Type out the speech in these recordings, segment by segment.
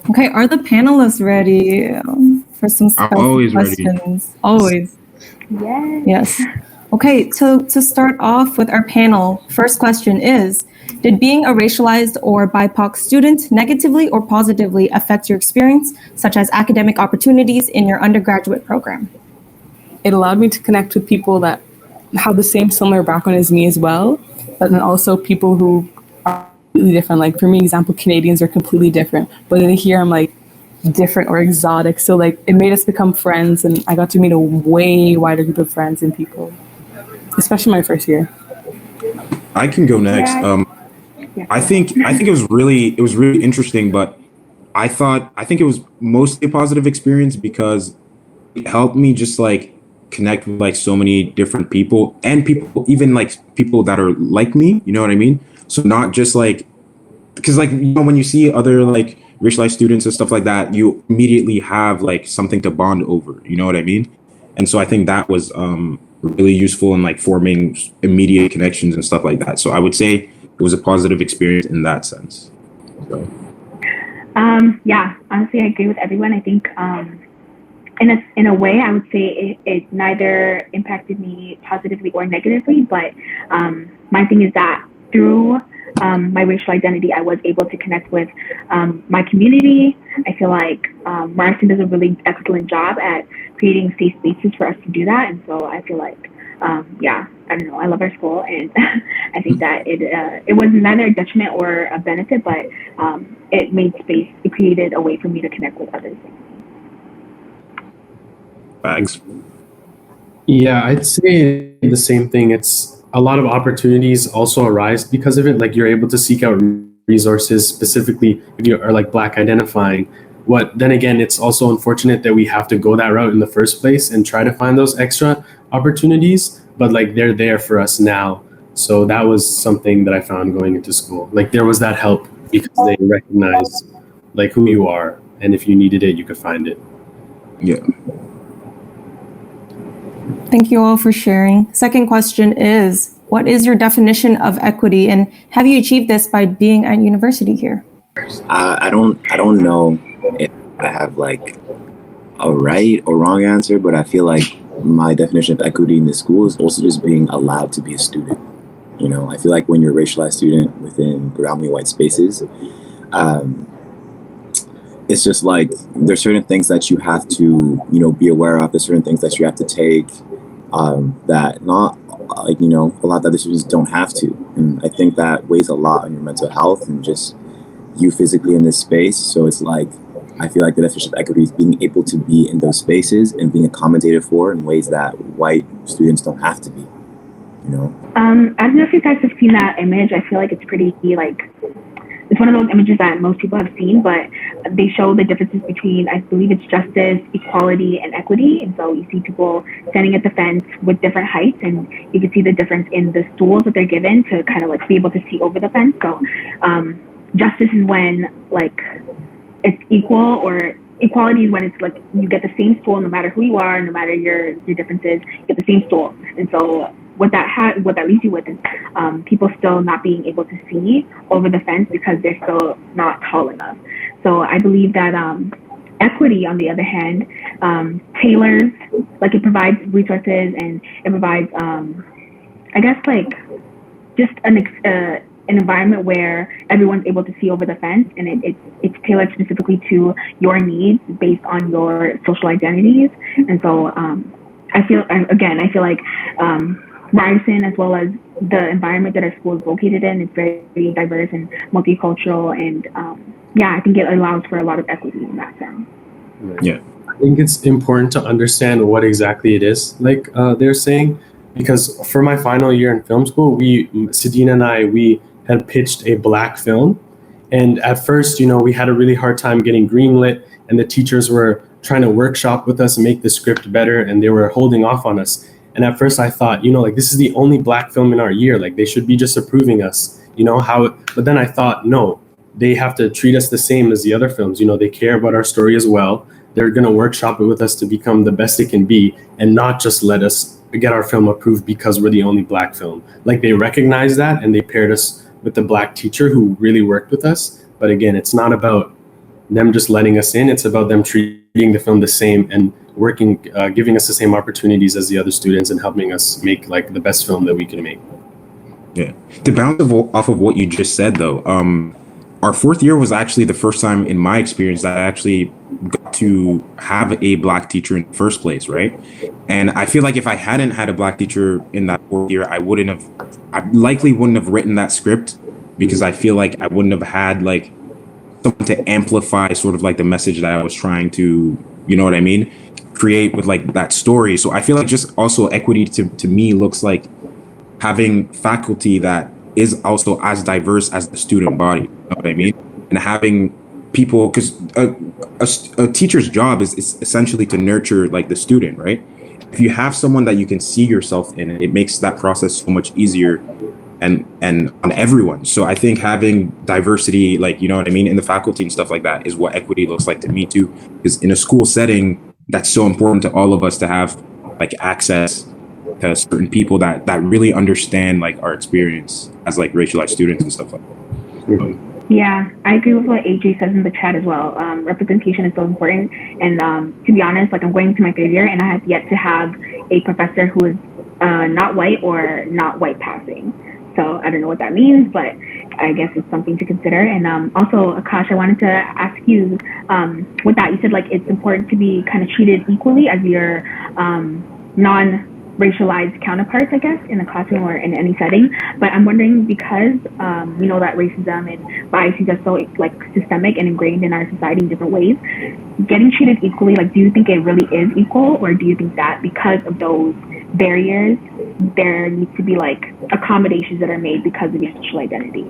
Okay, are the panelists ready for some I'm spicy always ready. questions? Always. Yes. Yes. Okay, so to start off with our panel, first question is, did being a racialized or BIPOC student negatively or positively affect your experience, such as academic opportunities in your undergraduate program? It allowed me to connect with people that have the same similar background as me as well, but then also people who are completely different. Like for me, example, Canadians are completely different, but then here I'm like different or exotic. So like it made us become friends, and I got to meet a way wider group of friends and people, especially my first year. I can go next. Yeah. I think it was really interesting, but I think it was mostly a positive experience because it helped me just like connect with like so many different people and people even like people that are like me, you know what I mean? So not just like because like when you see other like racialized students and stuff like that, you immediately have like something to bond over, you know what I mean? And so I think that was really useful in like forming immediate connections and stuff like that. So I would say it was a positive experience in that sense. So. Yeah, honestly, I agree with everyone. I think in a way, I would say it neither impacted me positively or negatively. But my thing is that through my racial identity, I was able to connect with my community. I feel like Ryerson does a really excellent job at creating safe spaces for us to do that, and so I feel like yeah, I don't know. I love our school, and I think that it was neither a detriment or a benefit, but it made space. It created a way for me to connect with others. Bags. Yeah, I'd say the same thing. It's a lot of opportunities also arise because of it. Like you're able to seek out resources specifically if you are like Black identifying. What then again, it's also unfortunate that we have to go that route in the first place and try to find those extra opportunities, but like they're there for us now. So that was something that I found going into school. Like there was that help because they recognize like who you are, and if you needed it, you could find it. Yeah. Thank you all for sharing. Second question is, what is your definition of equity, and have you achieved this by being at university here? I don't know if I have like a right or wrong answer, but I feel like my definition of equity in the school is also just being allowed to be a student. You know, I feel like when you're a racialized student within predominantly white spaces, it's just like there's certain things that you have to, be aware of. There's certain things that you have to take that not like, a lot of other students don't have to. And I think that weighs a lot on your mental health and just you physically in this space. So it's like, I feel like the definition of equity is being able to be in those spaces and being accommodated for in ways that white students don't have to be, I don't know if you guys have seen that image. I feel like it's pretty like, it's one of those images that most people have seen, but they show the differences between, I believe it's justice, equality, and equity. And so you see people standing at the fence with different heights, and you can see the difference in the stools that they're given to kind of like be able to see over the fence. So justice is when like it's equal, or equality is when it's like you get the same stool no matter who you are, no matter your differences, you get the same stool. And so what that leaves you with is people still not being able to see over the fence because they're still not tall enough. So I believe that equity, on the other hand, tailors, like it provides resources and it provides, I guess, like just an environment where everyone's able to see over the fence, and it's tailored specifically to your needs based on your social identities. And so I feel like Ryerson, as well as the environment that our school is located in, is very diverse and multicultural, and I think it allows for a lot of equity in that sense. Yeah, I think it's important to understand what exactly it is, like they're saying, because for my final year in film school, Sadina and I, we had pitched a Black film, and at first, we had a really hard time getting greenlit, and the teachers were trying to workshop with us and make the script better, and they were holding off on us. And at first I thought, like this is the only Black film in our year, like they should be just approving us, but then I thought, no, they have to treat us the same as the other films. They care about our story as well. They're going to workshop it with us to become the best it can be, and not just let us get our film approved because we're the only Black film. Like they recognize that, and they paired us with the Black teacher who really worked with us. But again, it's not about them just letting us in. It's about them treating the film the same and working, giving us the same opportunities as the other students and helping us make like the best film that we can make. Yeah. To bounce off of what you just said, though, our fourth year was actually the first time in my experience that I actually got to have a black teacher in the first place, right? And I feel like if I hadn't had a black teacher in that fourth year, I likely wouldn't have written that script, because I feel like I wouldn't have had like someone to amplify sort of like the message that I was trying to, you know what I mean, create with like that story. So I feel like just also equity to me looks like having faculty that is also as diverse as the student body, you know what I mean? And having people, because a teacher's job is essentially to nurture like the student, right? If you have someone that you can see yourself in, it makes that process so much easier and on everyone. So I think having diversity, like, you know what I mean, in the faculty and stuff like that is what equity looks like to me too. Because in a school setting, that's so important to all of us to have like access to certain people that really understand like our experience as like racialized students and stuff like that. Yeah, I agree with what AJ says in the chat as well. Representation is so important. And to be honest, like I'm going to my third year and I have yet to have a professor who is not white or not white passing. So I don't know what that means, but I guess it's something to consider. And also, Akash, I wanted to ask you, with that, you said like it's important to be kind of treated equally as your non-racialized counterparts, I guess, in the classroom or in any setting. But I'm wondering, because we know that racism and biases are so like systemic and ingrained in our society in different ways, getting treated equally, like, do you think it really is equal, or do you think that because of those barriers, there needs to be like accommodations that are made because of your social identity?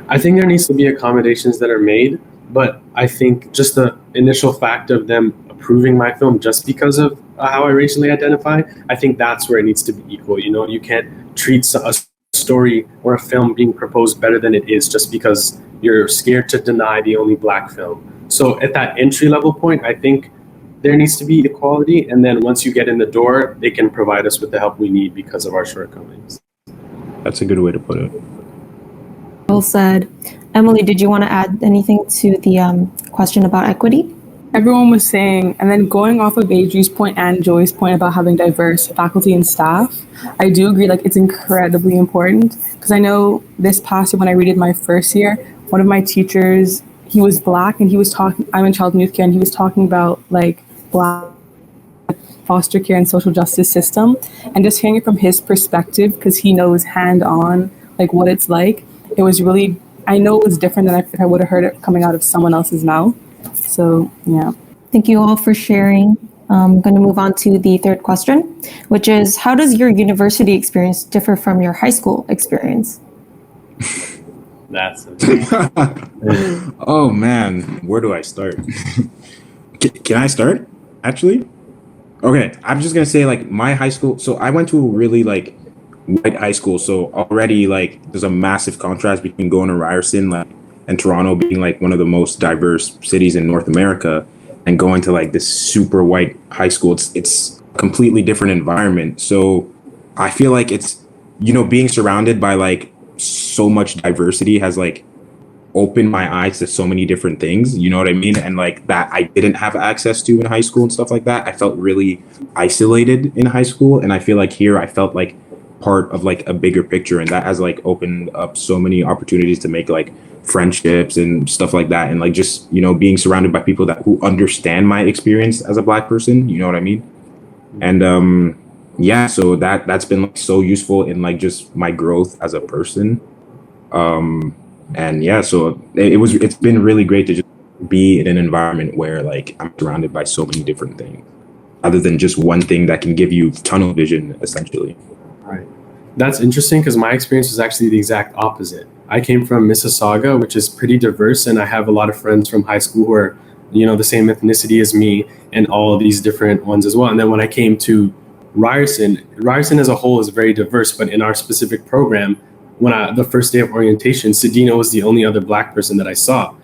I think there needs to be accommodations that are made, but I think just the initial fact of them approving my film just because of how I racially identify, I think that's where it needs to be equal. You know, you can't treat a story or a film being proposed better than it is just because you're scared to deny the only black film. So at that entry level point, I think there needs to be equality, and then once you get in the door, they can provide us with the help we need because of our shortcomings. That's a good way to put it. Well said. Emily, did you want to add anything to the question about equity? Everyone was saying, and then going off of Adri's point and Joy's point about having diverse faculty and staff, I do agree, like it's incredibly important, because I know this past year when I redid my first year, one of my teachers, he was black and he was talking, I'm in child and youth care, and he was talking about like black foster care and social justice system, and just hearing it from his perspective, because he knows hand on like what it's like, it was really, I know it was different than if I would have heard it coming out of someone else's mouth. So, yeah. Thank you all for sharing. I'm going to move on to the third question, which is, how does your university experience differ from your high school experience? That's Oh man, where do I start? Can I start, actually? Okay, I'm just going to say like my high school. So I went to a really like white high school. So already like there's a massive contrast between going to Ryerson like and Toronto being like one of the most diverse cities in North America, and going to like this super white high school. It's a completely different environment. So I feel like it's, you know, being surrounded by like so much diversity has like opened my eyes to so many different things, you know what I mean? And like that I didn't have access to in high school and stuff like that. I felt really isolated in high school. And I feel like here I felt like part of like a bigger picture, and that has like opened up so many opportunities to make like friendships and stuff like that, and like just, you know, being surrounded by people that who understand my experience as a black person, you know what I mean? And yeah, so that's been like so useful in like just my growth as a person. And yeah, so it's been really great to just be in an environment where like I'm surrounded by so many different things other than just one thing that can give you tunnel vision essentially. Right. That's interesting, because my experience was actually the exact opposite. I came from Mississauga, which is pretty diverse, and I have a lot of friends from high school who are, you know, the same ethnicity as me, and all of these different ones as well. And then when I came to Ryerson as a whole is very diverse, but in our specific program, the first day of orientation, Sedina was the only other black person that I saw.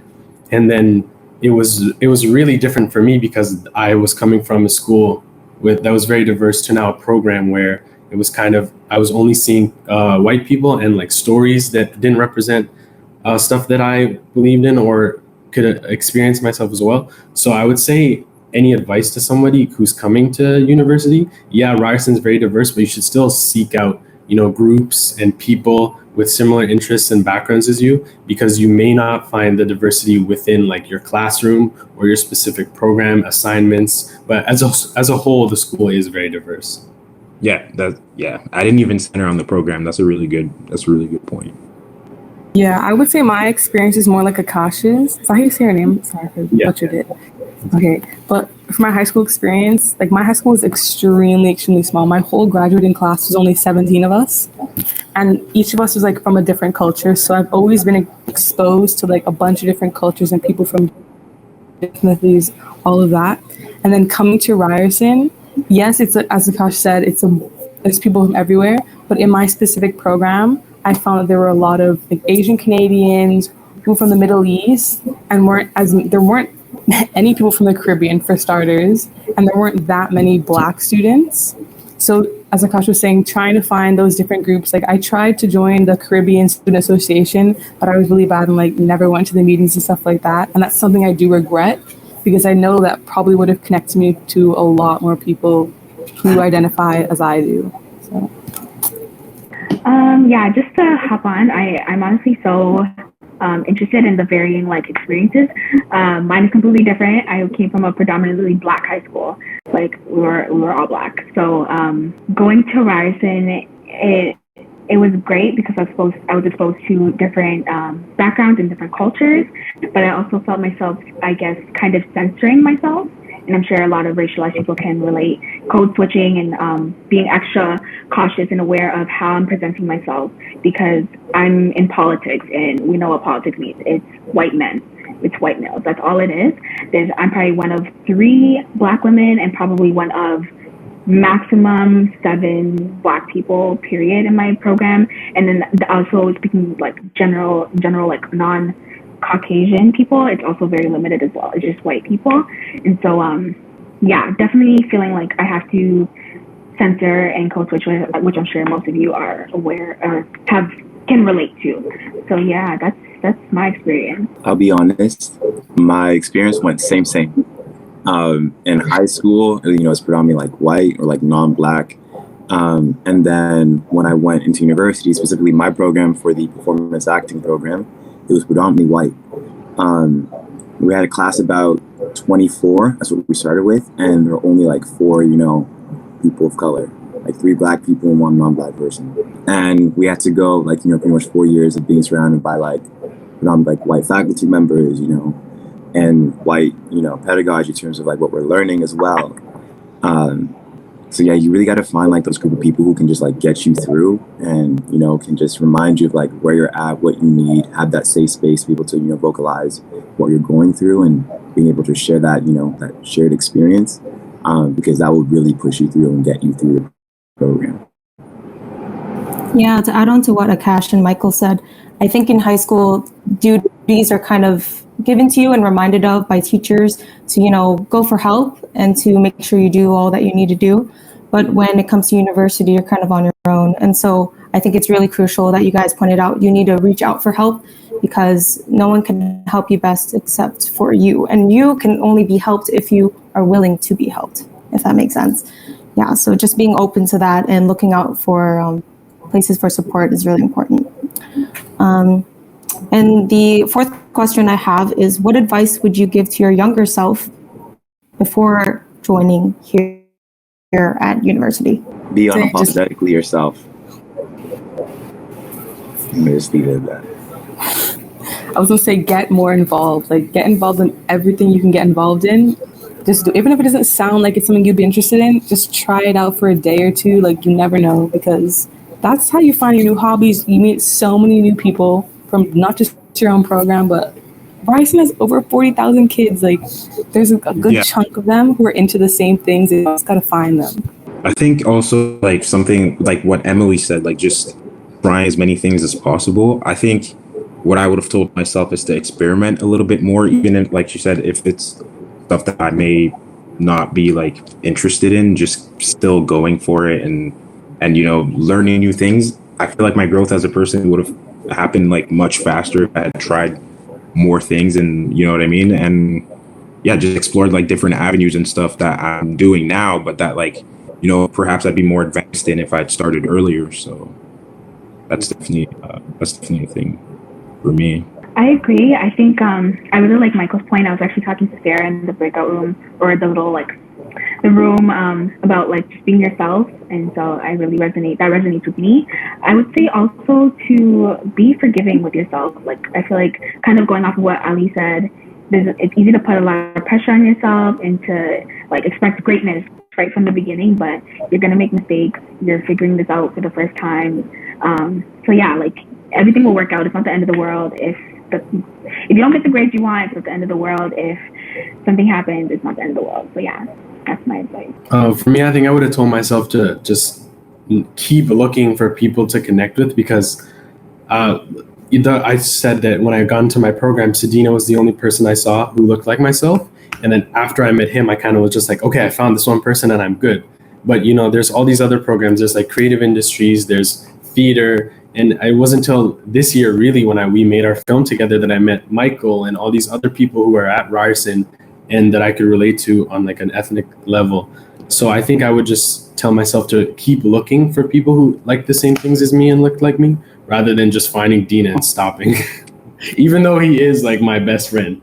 And then it was really different for me, because I was coming from a school that was very diverse to now a program where it was kind of, I was only seeing white people and like stories that didn't represent stuff that I believed in, or could experience myself as well. So I would say any advice to somebody who's coming to university, yeah, Ryerson's very diverse, but you should still seek out, groups and people with similar interests and backgrounds as you, because you may not find the diversity within like your classroom or your specific program assignments, but as a whole, the school is very diverse. Yeah, I didn't even center on the program. That's a really good point. Yeah, I would say my experience is more like Akash's. Is that how you say her name? Sorry if I butchered it. Okay, but for my high school experience, like my high school was extremely small. My whole graduating class was only 17 of us, and each of us was like from a different culture. So I've always been exposed to like a bunch of different cultures and people from different ethnicities, all of that. And then coming to Ryerson, yes, as Akash said, it's people from everywhere. But in my specific program, I found that there were a lot of like Asian Canadians, people from the Middle East, and there weren't any people from the Caribbean for starters, and there weren't that many Black students. So as Akash was saying, trying to find those different groups, like I tried to join the Caribbean Student Association, but I was really bad and like never went to the meetings and stuff like that. And that's something I do regret, because I know that probably would have connected me to a lot more people who identify as I do. So. Yeah, just to hop on, I'm honestly so interested in the varying like experiences. Mine is completely different. I came from a predominantly Black high school. Like we were all Black. So going to Ryerson, it was great because I was exposed to different backgrounds and different cultures, but I also felt myself, I guess, kind of censoring myself. And I'm sure a lot of racialized people can relate, code switching and being extra cautious and aware of how I'm presenting myself, because I'm in politics and we know what politics means. It's white men. It's white males. That's all it is. I'm probably one of 3 Black women and probably one of maximum 7 Black people, period, in my program. And then also speaking like general like non-Caucasian people, it's also very limited as well. It's just white people. And so, yeah, definitely feeling like I have to censor and code switch, which I'm sure most of you are aware or can relate to. So yeah, that's my experience. I'll be honest, my experience went same. In high school, it's predominantly like white or like non-Black. And then when I went into university, specifically my program for the performance acting program, it was predominantly white. We had a class about 24. That's what we started with, and there were only like 4, people of color, like 3 Black people and 1 non-Black person. And we had to go like pretty much 4 years of being surrounded by like predominantly like white faculty members, and white pedagogy in terms of like what we're learning as well. So yeah, you really got to find like those group of people who can just like get you through and, can just remind you of like where you're at, what you need, have that safe space to be able to, vocalize what you're going through and being able to share that, that shared experience, because that will really push you through and get you through the program. Yeah, to add on to what Akash and Michael said, I think in high school, duties are kind of given to you and reminded of by teachers to, go for help and to make sure you do all that you need to do. But when it comes to university, you're kind of on your own. And so I think it's really crucial that you guys pointed out, you need to reach out for help, because no one can help you best except for you. And you can only be helped if you are willing to be helped, if that makes sense. Yeah, so just being open to that and looking out for places for support is really important. And the 4th question I have is, what advice would you give to your younger self before joining here at university? Be unapologetically yourself. I'm gonna just leave it at that. I was gonna say get more involved. Like get involved in everything you can get involved in. Just do, even if it doesn't sound like it's something you'd be interested in, just try it out for a day or 2. Like you never know, because that's how you find your new hobbies. You meet so many new people from not just your own program, but Ryerson has over 40,000 kids. Like there's a good chunk of them who are into the same things. You just gotta find them. I think also like something like what Emily said, like just try as many things as possible. I think what I would have told myself is to experiment a little bit more, even if, like she said, if it's stuff that I may not be like interested in, just still going for it and learning new things. I feel like my growth as a person would have happened like much faster if I had tried more things, and you know what I mean? And yeah, just explored like different avenues and stuff that I'm doing now, but that like, you know, perhaps I'd be more advanced in if I'd started earlier. So that's definitely a thing for me. I agree. I think I really like Michael's point. I was actually talking to Sarah in the breakout room, or the little like the room, about like just being yourself, and so I really resonate. That resonates with me. I would say also to be forgiving with yourself. Like I feel like kind of going off of what Ali said, it's easy to put a lot of pressure on yourself and to like expect greatness right from the beginning, but you're gonna make mistakes. You're figuring this out for the first time. So yeah, like everything will work out. It's not the end of the world if you don't get the grades you want. It's not the end of the world if something happens. It's not the end of the world. So yeah, that's my advice. For me, I think I would have told myself to just keep looking for people to connect with, because I said that when I got into my program, Sedina was the only person I saw who looked like myself. And then after I met him, I kind of was just like, okay, I found this one person and I'm good. But, you know, there's all these other programs. There's like creative industries, there's theater. And it wasn't until this year, really, when we made our film together, that I met Michael and all these other people who are at Ryerson and that I could relate to on like an ethnic level. So I think I would just tell myself to keep looking for people who like the same things as me and look like me, rather than just finding Dina and stopping, even though he is like my best friend.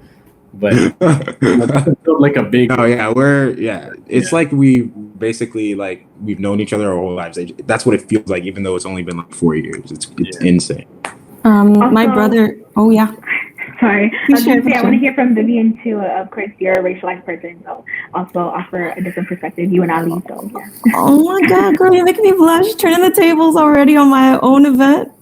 But that felt like a big. Oh yeah, it's like we basically like we've known each other our whole lives. That's what it feels like, even though it's only been like 4 years. It's insane. My brother. Oh yeah. Sorry, I was going to say I want to hear from Vivian too. Of course, you're a racialized person, so also offer a different perspective. You and Ali, so yeah. Oh my God, girl, you're making me blush. Turning the tables already on my own event.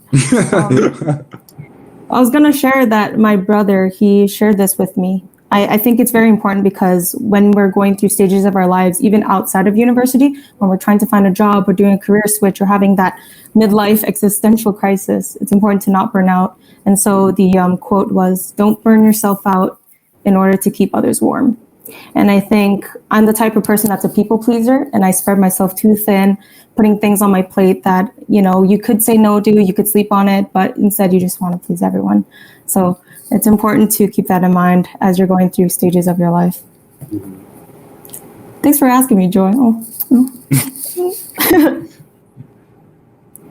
I was going to share that my brother, he shared this with me. I think it's very important because when we're going through stages of our lives, even outside of university, when we're trying to find a job or doing a career switch or having that midlife existential crisis, it's important to not burn out. And so the quote was, don't burn yourself out in order to keep others warm. And I think I'm the type of person that's a people pleaser, and I spread myself too thin, putting things on my plate that, you know, you could say no to, you could sleep on it, but instead you just want to please everyone. So it's important to keep that in mind as you're going through stages of your life. Thanks for asking me, Joy.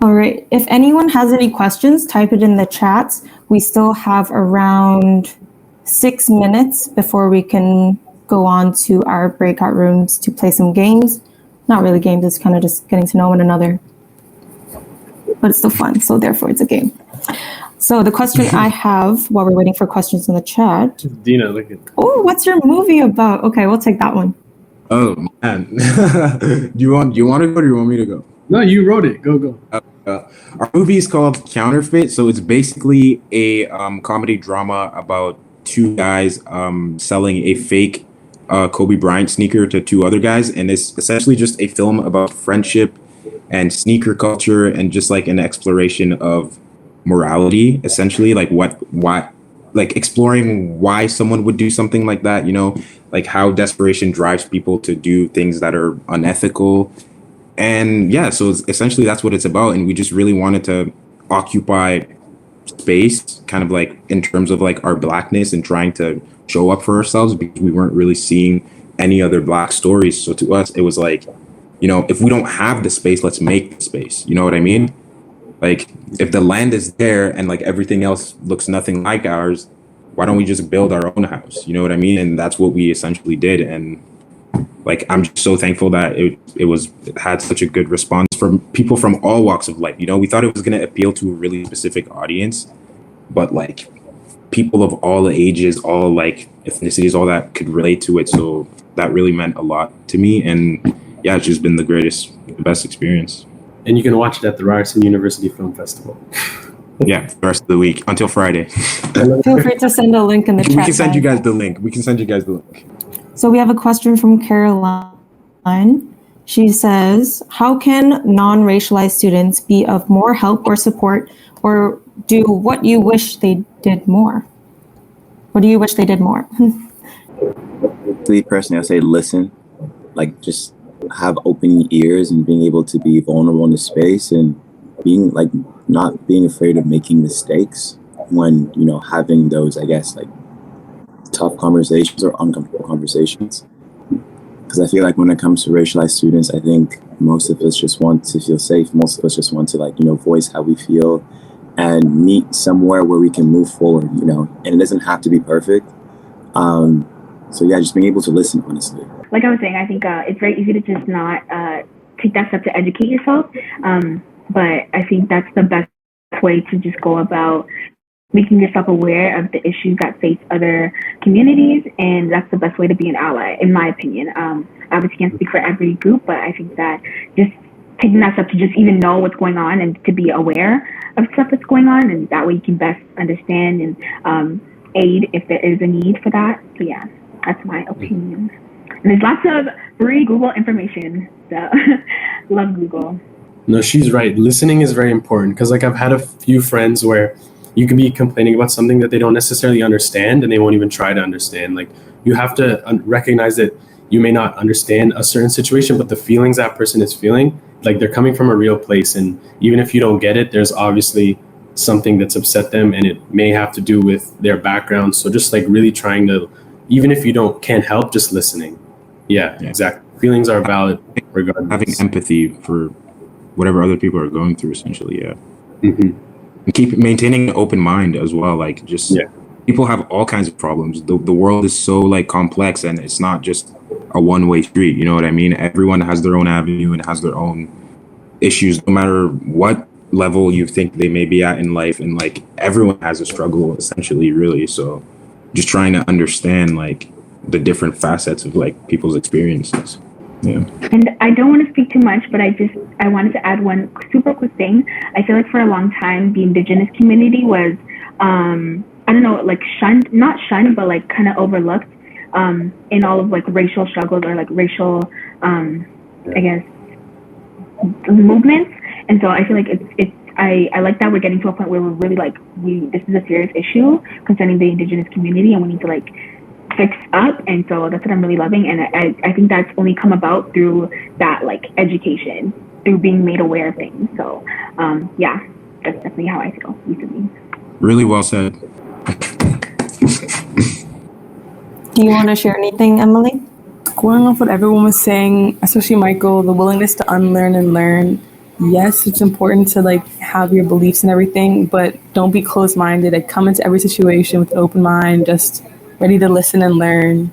All right. If anyone has any questions, type it in the chat. We still have around 6 minutes before we can go on to our breakout rooms to play some games. Not really games, it's kind of just getting to know one another. But it's still fun, so therefore it's a game. So the question I have while we're waiting for questions in the chat. Dina, look at. Oh, what's your movie about? Okay, we'll take that one. Oh man, do you want to go or do you want me to go? No, you wrote it. Go. Our movie is called Counterfeit. So it's basically a comedy drama about two guys selling a fake Kobe Bryant sneaker to two other guys, and it's essentially just a film about friendship and sneaker culture and just like an exploration of morality, essentially, like why like exploring why someone would do something like that, you know, like how desperation drives people to do things that are unethical. And yeah, so it's essentially that's what it's about. And we just really wanted to occupy space kind of like in terms of like our blackness and trying to show up for ourselves, because we weren't really seeing any other black stories. So to us it was like, you know, if we don't have the space, let's make the space, you know what I mean? Like if the land is there and like everything else looks nothing like ours, why don't we just build our own house? You know what I mean? And that's what we essentially did. And like I'm just so thankful that it had such a good response from people from all walks of life. You know, we thought it was going to appeal to a really specific audience, but like people of all ages, all like ethnicities, all that could relate to it. So that really meant a lot to me. And yeah, it's just been the best experience. And you can watch it at the Ryerson University Film Festival. Yeah, the rest of the week until Friday. Feel free to send a link in the chat. We can send you guys the link. So we have a question from Caroline. She says, how can non-racialized students be of more help or support, or do what you wish they did more? What do you wish they did more? Personally, I say listen, like just have open ears and being able to be vulnerable in the space and being like not being afraid of making mistakes. when, you know, having those, I guess, like tough conversations or uncomfortable conversations. Because I feel like when it comes to racialized students, I think most of us just want to feel safe. Most of us just want to, like, you know, voice how we feel and meet somewhere where we can move forward, you know, and it doesn't have to be perfect. So yeah, just being able to listen, honestly. Like I was saying, I think it's very easy to just not take that step to educate yourself. But I think that's the best way to just go about making yourself aware of the issues that face other communities, and that's the best way to be an ally, in my opinion. Obviously, can't speak for every group, but I think that just taking that step to just even know what's going on and to be aware of stuff that's going on, and that way you can best understand and aid if there is a need for that. So yeah, that's my opinion. And there's lots of free Google information, so love Google. No, she's right. Listening is very important because, like, I've had a few friends where you can be complaining about something that they don't necessarily understand and they won't even try to understand. Like, you have to recognize that you may not understand a certain situation, but the feelings that person is feeling, like, they're coming from a real place. And even if you don't get it, there's obviously something that's upset them, and it may have to do with their background. So just like really trying to, even if you can't help, just listening. Yeah, exactly. Feelings are valid regardless. Having empathy for whatever other people are going through, essentially. Yeah. Mm-hmm. And keep maintaining an open mind as well. Like, just people have all kinds of problems. The world is so, like, complex, and it's not just a one-way street. You know what I mean? Everyone has their own avenue and has their own issues, no matter what level you think they may be at in life. And, like, everyone has a struggle, essentially, really. So just trying to understand, like, the different facets of, like, people's experiences. Yeah. And I don't want to speak too much, but I wanted to add one super quick thing. I feel like for a long time, the indigenous community was, I don't know, like not shunned, but like kind of overlooked in all of like racial struggles or like racial, I guess, movements. And so I feel like I like that we're getting to a point where we're really like, this is a serious issue concerning the indigenous community, and we need to like fix up. And so that's what I'm really loving, and I think that's only come about through that like education, through being made aware of things. So yeah, that's definitely how I feel recently. Really well said. Do you want to share anything, Emily? Going off what everyone was saying, especially Michael, the willingness to unlearn and learn. Yes, it's important to like have your beliefs and everything, but don't be closed-minded. Like, come into every situation with an open mind, just ready to listen and learn.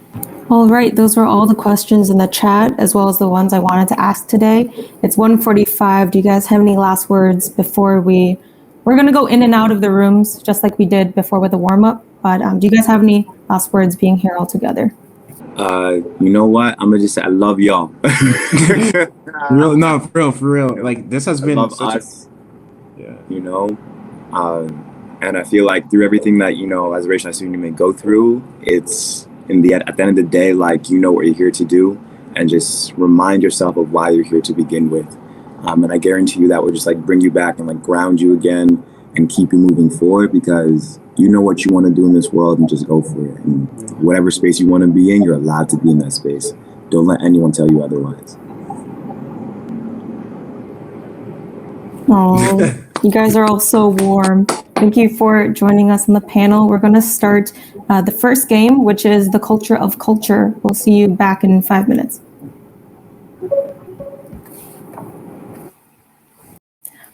All right, those were all the questions in the chat, as well as the ones I wanted to ask today. It's 1:45. Do you guys have any last words before we're going to go in and out of the rooms, just like we did before with the warm-up? But do you guys have any last words being here all together? You know what? I'm gonna just say I love y'all. For real. Like, this has been such us. You know, and I feel like through everything that, you know, as a racialized student you may go through, it's at the end of the day, like, you know what you're here to do, and just remind yourself of why you're here to begin with. And I guarantee you that will just like bring you back and like ground you again and keep you moving forward, because you know what you want to do in this world, and just go for it. And whatever space you want to be in, you're allowed to be in that space. Don't let anyone tell you otherwise. Oh, you guys are all so warm. Thank you for joining us on the panel. We're going to start the first game, which is the culture of culture. We'll see you back in 5 minutes.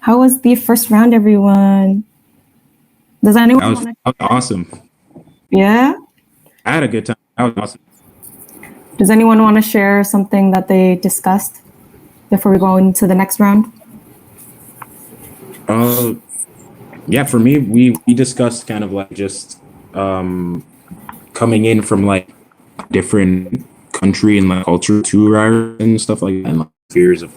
How was the first round, everyone? Does anyone that was awesome. Yeah? I had a good time. That was awesome. Does anyone want to share something that they discussed before we go into the next round? Yeah, for me, we discussed kind of like just coming in from like different country and like culture to Ryerson and stuff like that, and like fears of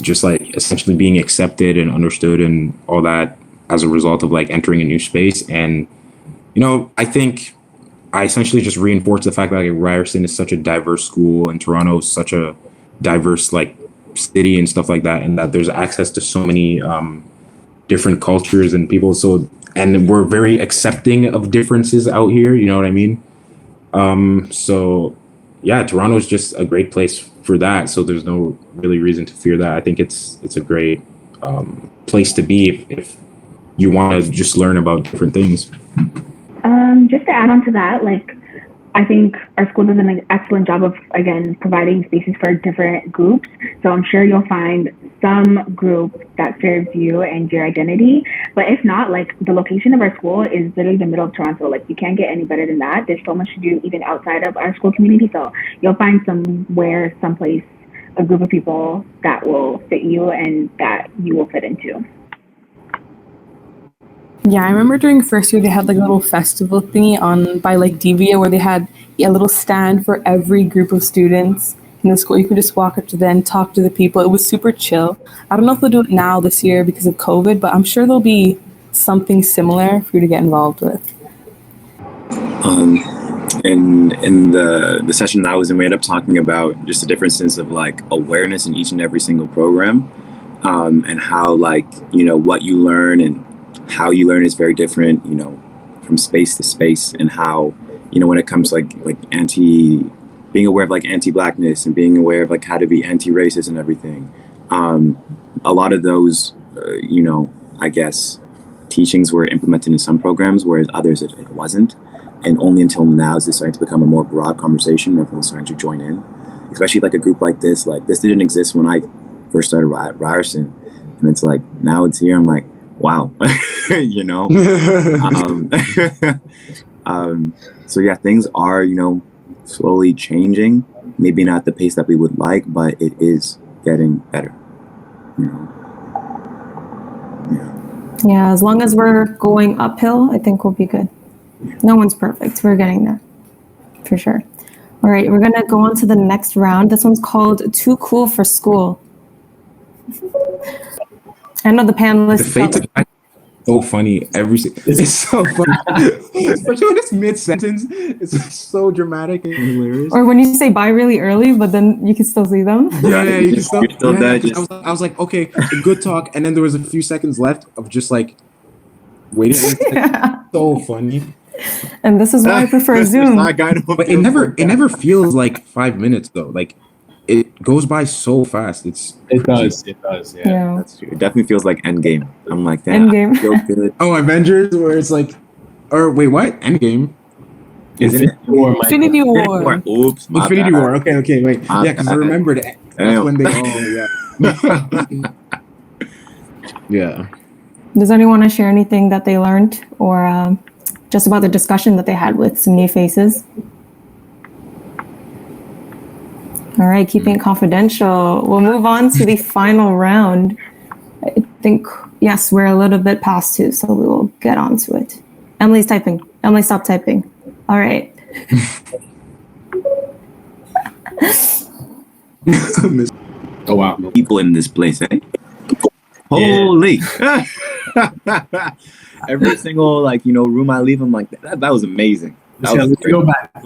just like essentially being accepted and understood and all that as a result of like entering a new space. And, you know, I think I essentially just reinforced the fact that like Ryerson is such a diverse school and Toronto is such a diverse like city and stuff like that, and that there's access to so many different cultures and people. So, and we're very accepting of differences out here, you know what I mean? So yeah, Toronto is just a great place for that. So there's no really reason to fear that. I think it's a great place to be if you want to just learn about different things. Just to add on to that, like, I think our school does an excellent job of, again, providing spaces for different groups. So I'm sure you'll find some group that serves you and your identity. But if not, like, the location of our school is literally the middle of Toronto. Like, you can't get any better than that. There's so much to do even outside of our school community. So you'll find somewhere, someplace, a group of people that will fit you and that you will fit into. Yeah, I remember during first year they had like a little festival thingy on by like DVA where they had a little stand for every group of students in the school. You could just walk up to them, talk to the people. It was super chill. I don't know if they'll do it now this year because of COVID, but I'm sure there'll be something similar for you to get involved with. In the session that I was in, we ended up talking about just the differences of like awareness in each and every single program, and how like, you know, what you learn and how you learn is very different, you know, from space to space, and how, you know, when it comes to like being aware of like anti-blackness and being aware of like how to be anti-racist and everything. A lot of those, you know, I guess teachings were implemented in some programs, whereas others it wasn't. And only until now is this starting to become a more broad conversation, and everyone's starting to join in. Especially like a group like this didn't exist when I first started Ryerson. And it's like, now it's here, I'm like, wow, you know? So yeah, things are, you know, slowly changing. Maybe not the pace that we would like, but it is getting better, you know? Yeah, as long as we're going uphill, I think we'll be good. No one's perfect. We're getting there, for sure. All right, we're gonna go on to the next round. This one's called Too Cool for School. I know the panelists. So funny it's so funny, especially when it's mid-sentence. It's so dramatic and hilarious. Or when you say bye really early, but then you can still see them. Yeah, you can still. Yeah, I was like, okay, good talk, and then there was a few seconds left of just like waiting. Like, so funny. And this is why I prefer Zoom. But it never feels like 5 minutes though. Like it goes by so fast. It does. Yeah. That's true. It definitely feels like Endgame. I'm like, damn, Endgame. I feel good. Oh, Avengers, where it's like, or wait, what? Endgame. Infinity War. Infinity War. Oops. Infinity War. Okay, wait. Yeah, because I remembered it. That's when they. Oh yeah. Yeah. Does anyone want to share anything that they learned, or just about the discussion that they had with some new faces? All right, keeping it confidential. We'll move on to the final round. I think, yes, we're a little bit past 2, so we will get on to it. Emily's typing. Emily, stop typing. All right. Oh, wow. People in this place, eh? Holy. Every single, like, you know, room I leave, I'm like, that was amazing. Let me go back. I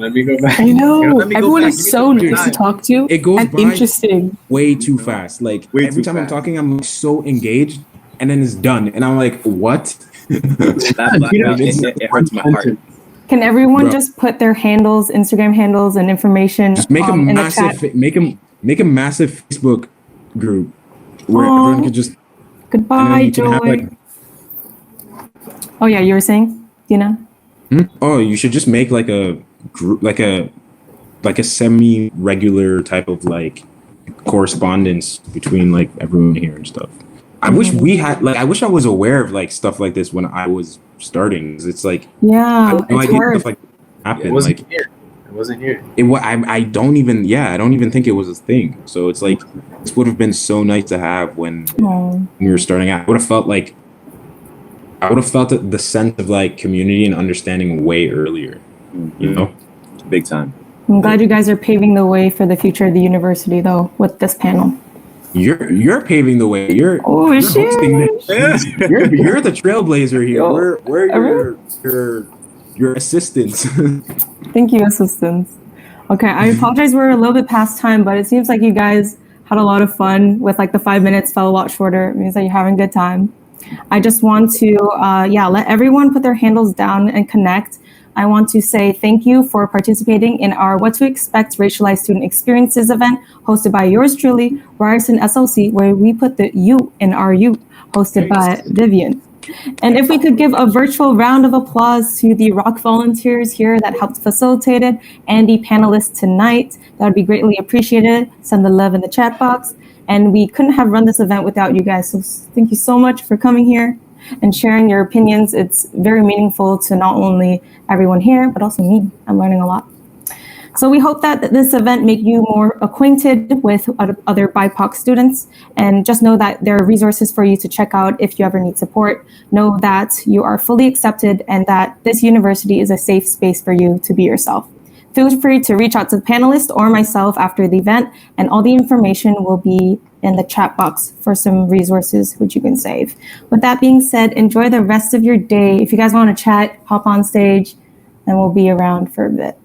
know. Let me go Everyone back. is so nice to talk to. It goes and by interesting. way too fast. Like every time I'm talking, I'm so engaged, and then it's done, and I'm like, what? It hurts my heart. Can everyone just put their handles, Instagram handles, and information Just make a in the massive, chat? make a massive Facebook group where everyone can just. Goodbye, you can Joy. Oh yeah, you were saying, Dina? Oh, you should just make like a group, like a semi-regular type of like correspondence between like everyone here and stuff. I wish we had I wish I was aware of like stuff like this when I was starting. It's like I had no idea stuff like happened. It wasn't here. I don't even think it was a thing. So it's like this would have been so nice to have when we were starting out. I would have felt the sense of like community and understanding way earlier, you know? Big time. I'm glad you guys are paving the way for the future of the university, though, with this panel. You're paving the way. You're hosting this. You're the trailblazer here. We're your assistants. Thank you, assistants. Okay, I apologize. We're a little bit past time, but it seems like you guys had a lot of fun with like the 5 minutes fell a lot shorter. It means that you're having a good time. I just want to, let everyone put their handles down and connect. I want to say thank you for participating in our What to Expect Racialized Student Experiences event hosted by yours truly, Ryerson SLC, where we put the you in our you, hosted by Vivian. And if we could give a virtual round of applause to the rock volunteers here that helped facilitate it and the panelists tonight, that would be greatly appreciated. Send the love in the chat box. And we couldn't have run this event without you guys. So thank you so much for coming here and sharing your opinions. It's very meaningful to not only everyone here, but also me. I'm learning a lot. So we hope that this event make you more acquainted with other BIPOC students, and just know that there are resources for you to check out if you ever need support. Know that you are fully accepted and that this university is a safe space for you to be yourself. Feel free to reach out to the panelists or myself after the event, and all the information will be in the chat box for some resources which you can save. With that being said, enjoy the rest of your day. If you guys want to chat, hop on stage, and we'll be around for a bit.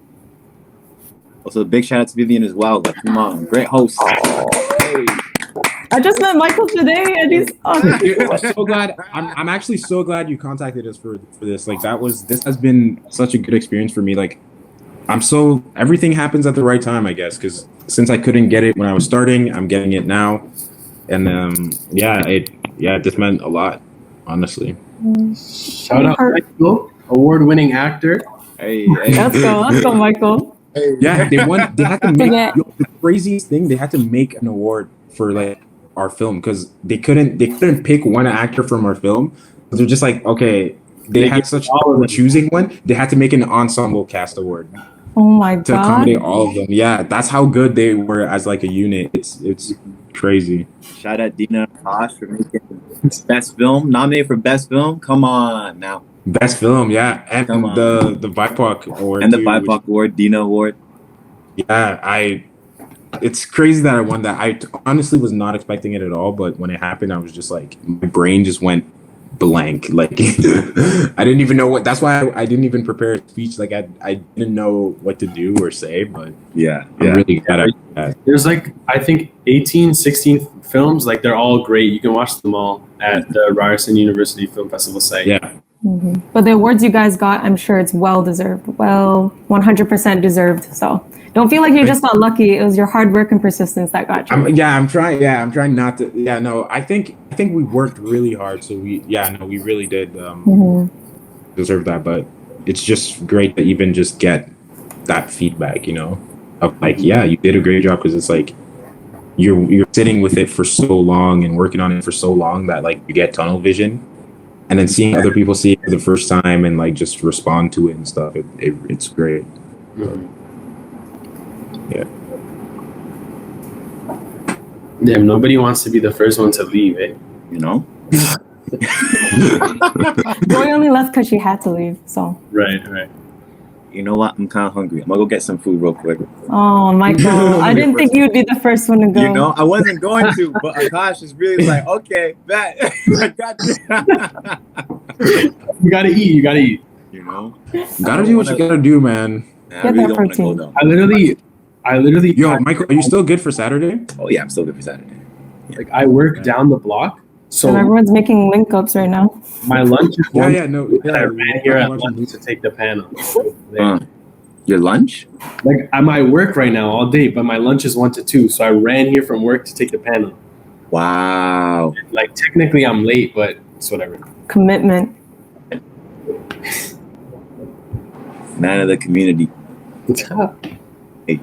Also, big shout out to Vivian as well. Like, come on, great host. Hey. I just met Michael today, and he's Dude, I'm so glad. I'm actually so glad you contacted us for this. Like, this has been such a good experience for me. Like, everything happens at the right time, I guess, because since I couldn't get it when I was starting, I'm getting it now, and this meant a lot, honestly. Shout out Michael, award-winning actor. Hey. Let's go, Michael. Yeah, they had to make the craziest thing. They had to make an award for like our film because they couldn't pick one actor from our film. They're just like, okay, they had such choosing one. They had to make an ensemble cast award. Oh my god! To accommodate all of them. Yeah, that's how good they were as like a unit. It's crazy. Shout out Dina Tosh for making best film, nominated for best film. Come on now. Best film, yeah, and the BIPOC award and the BIPOC award, Dina award. Yeah, it's crazy that I won that. I honestly was not expecting it at all, but when it happened, I was just like, my brain just went blank. Like I didn't even know what. That's why I didn't even prepare a speech. Like I didn't know what to do or say. But I'm really glad I did that. There's like I think 18, 16 films. Like they're all great. You can watch them all at the Ryerson University Film Festival site. Yeah. Mm-hmm. But the awards you guys got, I'm sure it's well deserved. Well, 100% deserved. So don't feel like you just got lucky. It was your hard work and persistence that got you. I'm trying not to. Yeah, no, I think we worked really hard. So we really did deserve that. But it's just great to even just get that feedback, of like, yeah, you did a great job, because it's like you're sitting with it for so long and working on it for so long that like you get tunnel vision. And then seeing other people see it for the first time and like just respond to it and stuff, it's great. Yeah. Damn, nobody wants to be the first one to leave, eh? Joy only left because she had to leave. So. Right. You know what? I'm kind of hungry. I'm gonna go get some food real quick. Oh, Michael, I didn't think you'd be the first one to go. I wasn't going to, but Akash is really like, okay, bet. I got you. You gotta eat. Gotta do what you gotta do, man. Get that protein. I literally. Yo, Michael, are you still good for Saturday? Oh yeah, I'm still good for Saturday. Like I work down the block, so and everyone's making link ups right now. My lunch is I ran here at lunch to take the panel. Your lunch? Like I'm at work right now all day, but my lunch is 1 to 2, so I ran here from work to take the panel. Wow. Like technically I'm late, but it's whatever. Commitment. Man of the community. Hey.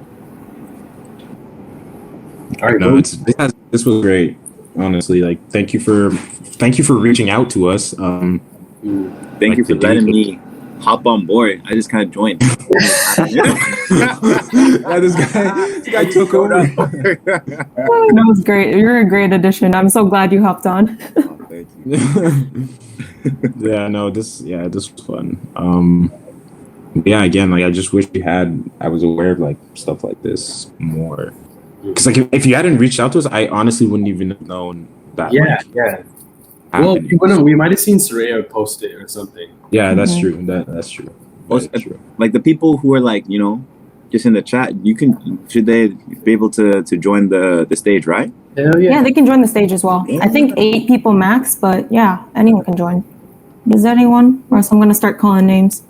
All right. No, this was great. Honestly, like thank you for reaching out to us. Thank you for letting me hop on board. I just kind of joined. This guy took over. That was great. You're a great addition. I'm so glad you hopped on. Thank you. This was fun. Again, like I just wish I was aware of like stuff like this more. Because like if you hadn't reached out to us, I honestly wouldn't even have known that. Yeah. Well, we might have seen Soraya post it or something. Yeah, that's true. That's true. That's true. Like the people who are like, just in the chat, should they be able to join the stage, right? Hell yeah. Yeah, they can join the stage as well. I think 8 people max, but yeah, anyone can join. Is there anyone? Or else I'm gonna start calling names.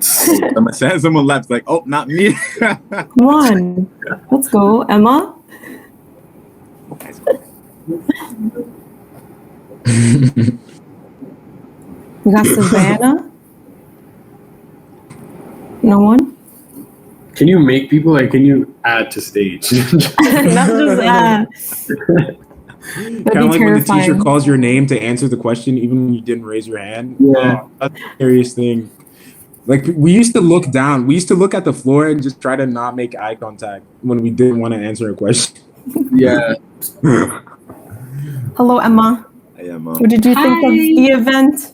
Someone left, like, oh, not me. Come on, let's go, Emma. We got Savannah. No one? Can you make people can you add to stage? Not just that. Kind of like when the teacher calls your name to answer the question, even when you didn't raise your hand. Yeah. Oh, that's the scariest thing. Like we used to look down. We used to look at the floor and just try to not make eye contact when we didn't want to answer a question. Yeah. Hello, Emma. Hey, Emma. What did you think of the event?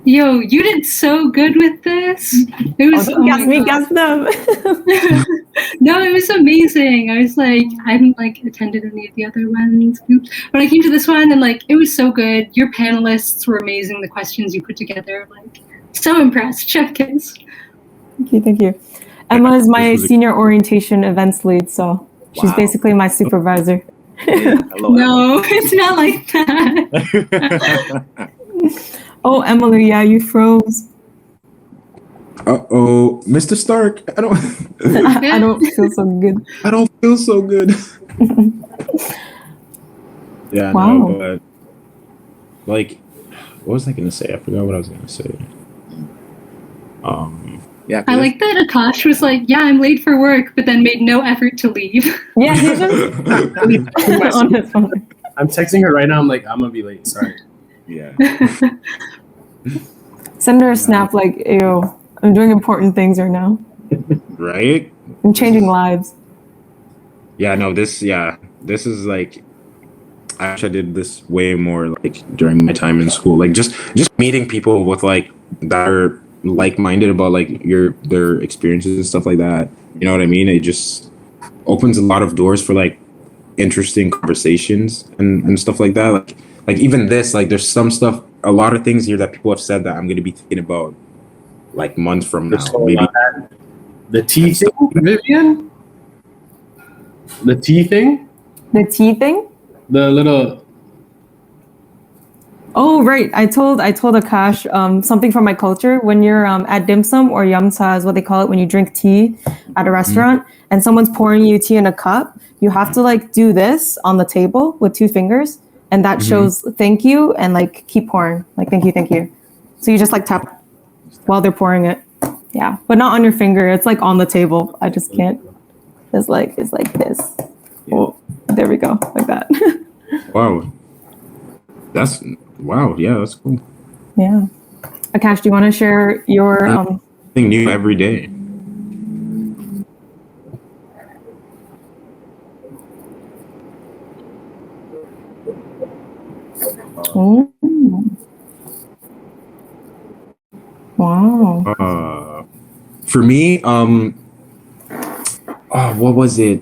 Yo, you did so good with this. It was Guess me, guess them. No, it was amazing. I was like, I hadn't attended any of the other ones, but I came to this one and it was so good. Your panelists were amazing. The questions you put together, so impressed. Chef kiss. Thank you. Emma is my senior orientation events lead, so she's basically my supervisor. Hello, No, it's not like that. Oh, Emily, yeah, you froze. Uh-oh, Mr. Stark. I don't feel so good. I don't feel so good. Yeah, wow. no, but what was I gonna say? I forgot what I was gonna say. Yeah, I like that Akash was like, yeah, I'm late for work, but then made no effort to leave. Yeah, he's just on his phone. I'm texting her right now. I'm like, I'm gonna be late. Sorry. Yeah. Send her a snap like, ew, I'm doing important things right now. Right? I'm changing lives. Yeah, no, this is I wish I did this way more during my time in school. Just meeting people with that are like-minded about their experiences and stuff like that. You know what I mean? It just opens a lot of doors for interesting conversations and stuff like that. Like even this, there's some stuff, a lot of things here that people have said that I'm going to be thinking about months from now. Maybe the tea thing, Vivian. The tea thing. The tea thing. The little. Oh right, I told Akash something from my culture. When you're at dim sum or yamsa is what they call it when you drink tea at a restaurant, and someone's pouring you tea in a cup, you have to do this on the table with 2 fingers, and that shows thank you and keep pouring thank you. So you just tap while they're pouring it. Yeah, but not on your finger. It's on the table. I just can't. It's like this. Yeah. Oh, there we go, like that. wow. Wow, yeah, that's cool. Yeah. Akash, do you want to share your Something new every day. Oh. Wow. For me, what was it?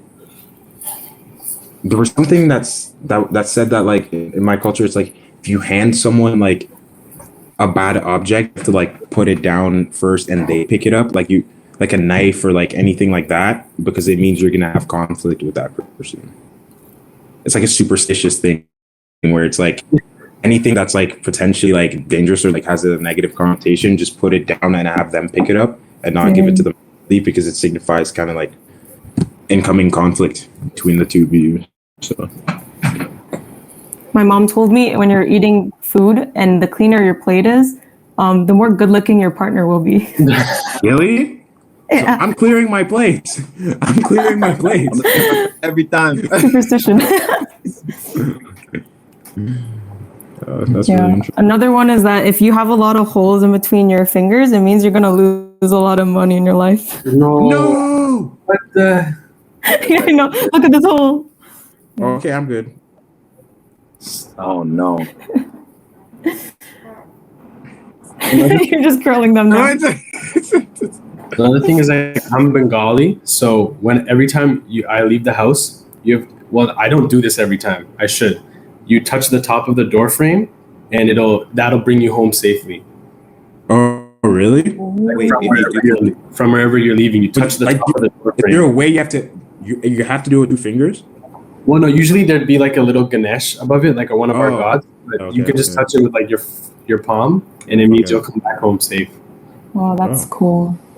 There was something that said that in my culture, it's if you hand someone a bad object, you have to put it down first and they pick it up, you a knife or anything like that, because it means you're gonna have conflict with that person. It's a superstitious thing where it's anything that's potentially dangerous or has a negative connotation, just put it down and have them pick it up and not give it to them, because it signifies kind of incoming conflict between the two of you. So my mom told me when you're eating food and the cleaner your plate is, the more good looking your partner will be. Really? Yeah. So I'm clearing my plates. Every time. Superstition. That's really interesting. Another one is that if you have a lot of holes in between your fingers, it means you're gonna lose a lot of money in your life. No. What the? I know. Look at this hole. Okay, I'm good. Oh no. You're just curling them now. Another thing is I'm Bengali, so every time I leave the house, I don't do this every time. I should. You touch the top of the door frame, and that'll bring you home safely. Oh, really? From wherever you're leaving, you touch the top of the door frame. Is there a way you have to do it with 2 fingers? Well, no. Usually there'd be a little Ganesh above it, one of our gods. But you can just touch it with your palm, and it means you'll come back home safe. Oh, that's cool.